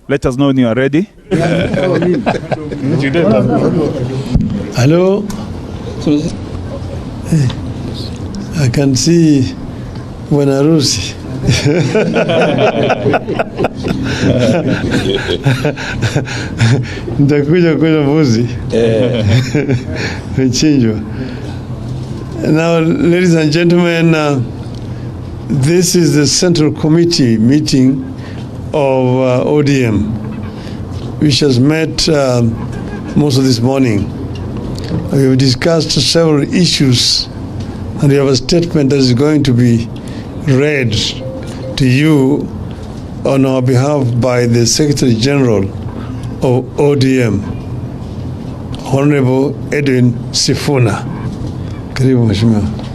Let us know when you are ready. Hello. I can see Wanarusi. Nitakuja kula mbuzi. Mchinjwa. Now, ladies and gentlemen, this is the Central Committee meeting of ODM, which has met most of this morning. We have discussed several issues, and we have a statement that is going to be read to you on our behalf by the Secretary General of ODM, Honorable Edwin Sifuna. Karibu Mheshimiwa.